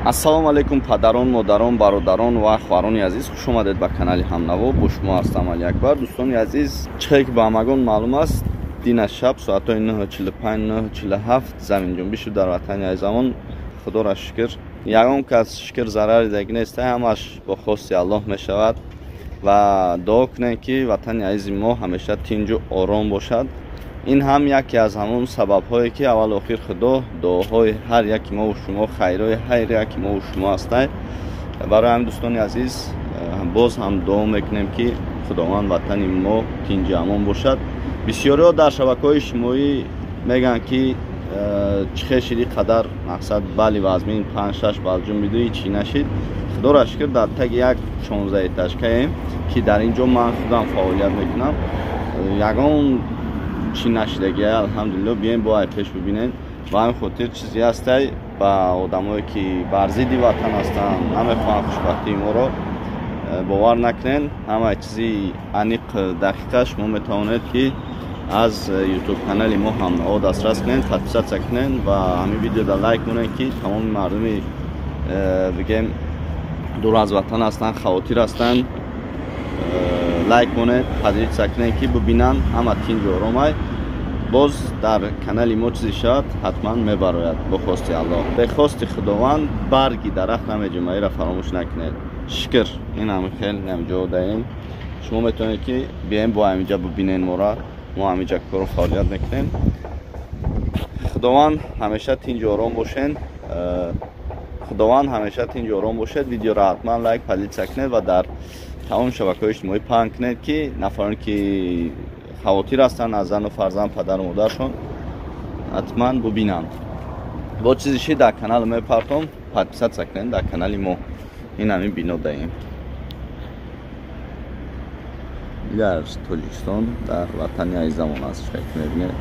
ассалому алайкум падарон, модарон, бародарон ва ахварони азиз, хуш омадед ба канали Ҳамнаво. Бо шумо ҳастам Али Акбар. Дӯстони азиз, чиқе ки ба ҳамагон маълум аст, дина шаб соатҳои 9:45 9:47 заминҷунбӣ шуд дар ватани азизамон. Худоро шукр, ягон кас шукр зарари дег нест, ҳамаш бо хости Аллоҳ мешавад ва дуо кунем ки ватани азизи мо ҳамеша тинҷу ором бошад. ин ҳам яке аз ҳамон сабабҳое ки аввал охир худо дуоҳои ҳар яки мо шумо, хайрои ҳар яки мо шумо ҳастед. барои ҳамин дӯстони азиз боз ҳам дуо мекунем ки худованд ватани мо тинҷу амон бошад. бисёриҳо дар шабакаҳои иҷтимоӣ мегӯянд ки чихе шид ин қадар мақсад бали вазмин 5-6 балҷун биду ҳичи нашид. худоро шукр, дар таги як 16 этажкаем ки дар ин ҷо ман худам фаъолият мекунам. ягон чӣ нашидагӣ алҳамдулилло. бием бо ай пеш бибинем. ба ҳамин хотир чизе ҳастай ба одамое ки бар зидди ватан ҳастанд, намехоҳанд хушбахтии моро, бовар накунед. ҳамаи чизи аниқ дақиқа шумо метавонед ки аз ютуб канали мо Ҳамнаво дастрас кунед, подписатсия кунед ва ҳамин видеода лайк монед ки тамоми мардуми бигем дур аз ватан ҳастанд, хавотир ҳастанд, лайк монед, подписатсия кунед ки бибинанд ҳама тинҷу оромай. боз дар канали мо чизе шавад ҳатман мебарояд бо хости Аллоҳ. бе хости худованд барги дарахт намеҷӯма. инро фаромӯш накунед. шукр, ин ҳамин хел намҷо даем. шумо метавонед ки бием бо ҳаминҷа бибинед моро. мо ҳаминҷа кору фаъолият мекунем. худованд ҳамеша тинҷу ором бошед. худованд ҳамеша тинҷу ором бошед. видеоро ҳатман лайк, подписатсия кунед ва дар тамоми шабакаҳои иҷтимоӣ паҳн кунед ки нафароне ки хавотир ҳастанд аз зану фарзанд, падару модаршон ҳатман бубинанд. бо чизи ши дар канал мепартом, подписатсия кунед дар канали мо. ин ҳамин бино даем. дар Тоҷикистон, дар ватани азизамон аст. шайк мебинед.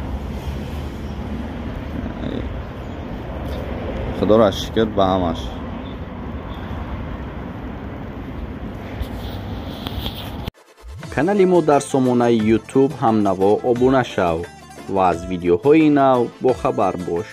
худоро шукр ба ҳамаш. канали мо дар сомонаи YouTube Ҳамнаво обуна шав ва аз видеоҳои нав бохабар бош.